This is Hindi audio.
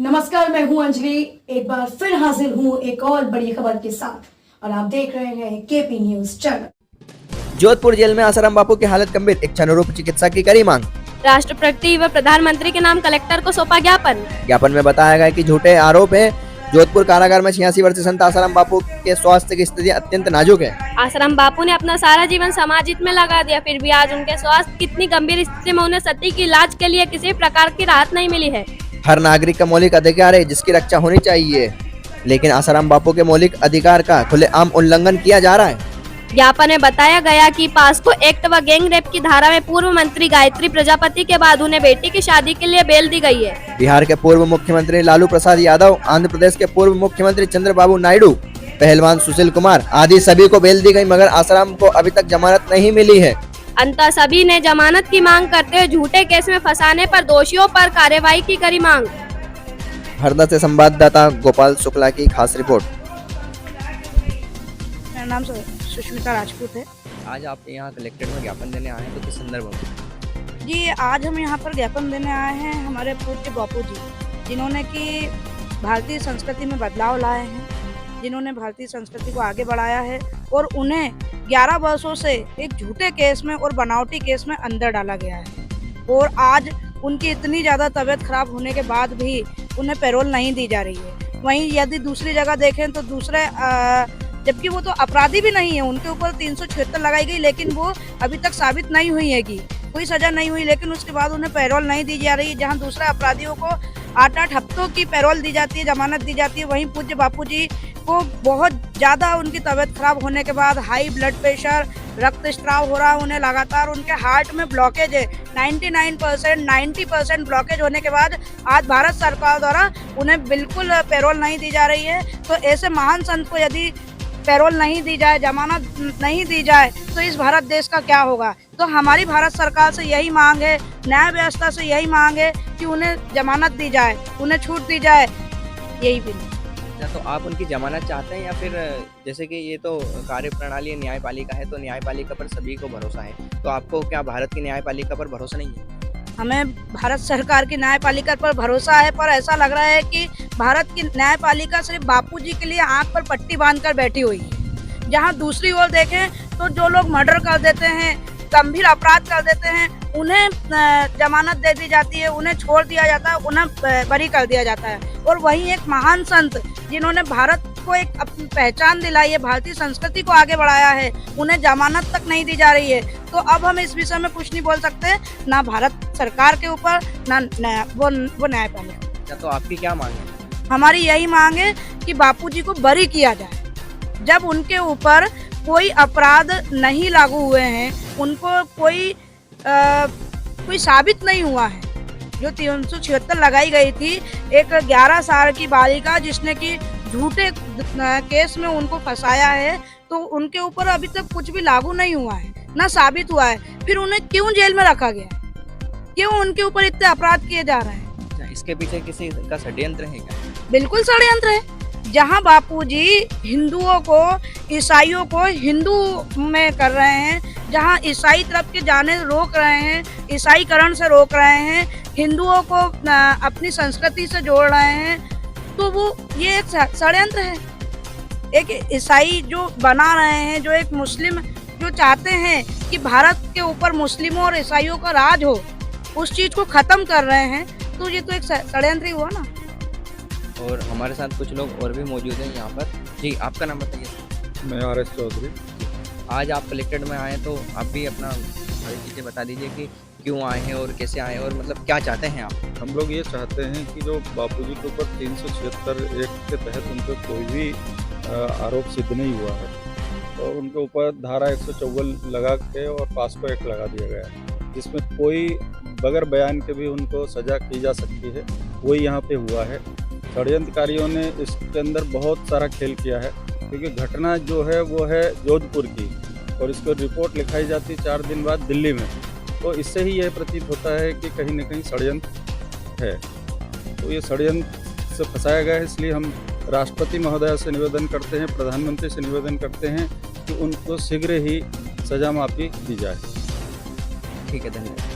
नमस्कार, मैं हूं अंजलि। एक बार फिर हाजिर हूं एक और बड़ी खबर के साथ और आप देख रहे हैं KP news channel. Jodhpur jail में आसाराम बापू की हालत गंभीर, एक क्षणरूप चिकित्सा की करी मांग। राष्ट्रपति व प्रधानमंत्री के नाम कलेक्टर को सौंपा ज्ञापन। ज्ञापन में बताया गया कि झूठे आरोप हैं। जोधपुर कारागार में 86 वर्षीय संत आसाराम बापू के स्वास्थ्य की स्थिति अत्यंत नाजुक है। आसाराम बापू ने अपना सारा जीवन समाज हित में लगा दिया, फिर भी आज उनके स्वास्थ्य कितनी गंभीर स्थिति में उन्हें सती की इलाज के लिए किसी प्रकार की राहत नहीं मिली है। हर नागरिक का मौलिक अधिकार है जिसकी रक्षा होनी चाहिए, लेकिन आसाराम बापू के मौलिक अधिकार का खुलेआम उल्लंघन किया जा रहा है। ज्ञापन में बताया गया कि पास्को एक्ट व गैंग रेप की धारा में पूर्व मंत्री गायत्री प्रजापति के बाद उन्हें बेटी की शादी के लिए बेल दी गई है। बिहार के पूर्व मुख्यमंत्री लालू प्रसाद यादव, आंध्र प्रदेश के पूर्व मुख्यमंत्री चंद्रबाबू नायडू, पहलवान सुशील कुमार आदि सभी को बेल दी गई, मगर आसाराम को अभी तक जमानत नहीं मिली है। अंततः सभी ने जमानत की मांग करते हुए झूठे केस में फंसाने पर दोषियों पर कार्रवाई की करी मांग। हरदा से संवाददाता गोपाल शुक्ला की खास रिपोर्ट। मेरा नाम सुष्मिता राजपूत है। आज आप यहाँ कलेक्ट्रेट में ज्ञापन देने आए हैं, तो किस संदर्भ में? जी, आज हम यहाँ पर ज्ञापन देने आए हैं हमारे पूज्य बापू जी, जिन्होंने कि भारतीय संस्कृति में बदलाव लाए हैं, जिन्होंने भारतीय संस्कृति को आगे बढ़ाया है और उन्हें 11 वर्षों से एक झूठे केस में और बनावटी केस में अंदर डाला गया है। और आज उनकी इतनी ज़्यादा तबीयत खराब होने के बाद भी उन्हें पैरोल नहीं दी जा रही है। वहीं यदि दूसरी जगह देखें तो दूसरे जबकि वो तो अपराधी भी नहीं है, उनके ऊपर 376 लगाई गई, लेकिन वो अभी तक साबित नहीं हुई है कि कोई सजा नहीं हुई, लेकिन उसके बाद उन्हें पैरोल नहीं दी जा रही। जहां दूसरे अपराधियों को 8-8 हफ्तों की पैरोल दी जाती है, जमानत दी जाती है, वहीं पूज्य बापू जी को बहुत ज़्यादा उनकी तबीयत खराब होने के बाद हाई ब्लड प्रेशर, रक्तस्राव हो रहा है, उन्हें लगातार उनके हार्ट में ब्लॉकेज है। 90% ब्लॉकेज होने के बाद आज भारत सरकार द्वारा उन्हें बिल्कुल पैरोल नहीं दी जा रही है। तो ऐसे महान संत को यदि पैरोल नहीं दी जाए, जमानत नहीं दी जाए, तो इस भारत देश का क्या होगा। तो हमारी भारत सरकार से यही मांग है, न्याय व्यवस्था से यही मांग है कि उन्हें जमानत दी जाए, उन्हें छूट दी जाए, यही भी। तो आप उनकी जमानत चाहते हैं या फिर जैसे कि ये तो कार्य प्रणाली न्यायपालिका है, तो न्यायपालिका पर सभी को भरोसा है, तो आपको क्या भारत की न्यायपालिका पर भरोसा नहीं है? हमें भारत सरकार की न्यायपालिका पर भरोसा है, पर ऐसा लग रहा है कि भारत की न्यायपालिका सिर्फ बापूजी के लिए आंख पर पट्टी बांधकर बैठी हुई है। जहां दूसरी ओर देखें तो जो लोग मर्डर कर देते हैं, गंभीर अपराध कर देते हैं, उन्हें जमानत दे दी जाती है, उन्हें छोड़ दिया जाता है, उन्हें बरी कर दिया जाता है। और वहीं एक महान संत जिन्होंने भारत को एक अपनी पहचान दिलाई है, भारतीय संस्कृति को आगे बढ़ाया है, उन्हें जमानत तक नहीं दी जा रही है। तो अब हम इस विषय में कुछ नहीं बोल सकते, ना भारत सरकार के ऊपर, ना वो न्यायपालिका। तो आपकी क्या मांग है? हमारी यही मांग है कि बापूजी को बरी किया जाए। जब उनके ऊपर कोई अपराध नहीं लागू हुए हैं, उनको कोई साबित नहीं हुआ है। जो 376 लगाई गई थी, एक 11 साल की बालिका जिसने कि झूठे केस में उनको फंसाया है, तो उनके ऊपर अभी तक कुछ भी लागू नहीं हुआ है, ना साबित हुआ है। फिर उन्हें क्यों जेल में रखा गया? क्यों उनके ऊपर इतने अपराध किए जा रहे हैं? इसके पीछे किसी का षड्यंत्र है क्या? बिल्कुल षड्यंत्र है। जहां बापूजी हिंदुओं को, ईसाइयों को हिंदू में कर रहे हैं, जहां ईसाई तरफ के जाने रोक रहे हैं, ईसाईकरण से रोक रहे हैं, हिंदुओं को अपनी संस्कृति से जोड़ रहे हैं, तो वो ये एक षड्यंत्र है। एक ईसाई जो बना रहे हैं, जो एक मुस्लिम जो चाहते हैं कि भारत के ऊपर मुस्लिमों और ईसाइयों का राज हो, उस चीज को खत्म कर रहे हैं, तो ये तो एक षड्यंत्र ही हुआ ना। और हमारे साथ कुछ लोग और भी मौजूद हैं यहाँ पर। जी, आपका नाम बताइए। मैं RS चौधरी। आज आप कलेक्ट्रेट में आए, तो आप भी अपना सारी चीज़ें बता दीजिए कि क्यों आए हैं और कैसे आए हैं और मतलब क्या चाहते हैं आप? हम लोग ये चाहते हैं कि जो बापूजी के ऊपर 376 एक्ट के तहत उन पर कोई भी आरोप सिद्ध नहीं हुआ है, तो उनके ऊपर धारा 154 लगा के और पास्को एक्ट लगा दिया गया है, जिसमें कोई बगैर बयान के भी उनको सज़ा की जा सकती है। वही यहाँ पे हुआ है। षड्यंत्रकारियों ने इसके अंदर बहुत सारा खेल किया है, क्योंकि घटना जो है वो है जोधपुर की, और इसको रिपोर्ट लिखाई जाती 4 दिन बाद दिल्ली में। तो इससे ही यह प्रतीत होता है कि कहीं न कहीं षड्यंत्र है। तो ये षड्यंत्र से फंसाया गया है। इसलिए हम राष्ट्रपति महोदय से निवेदन करते हैं, प्रधानमंत्री से निवेदन करते हैं कि उनको शीघ्र ही सजा माफ़ी दी जाए। ठीक है, धन्यवाद।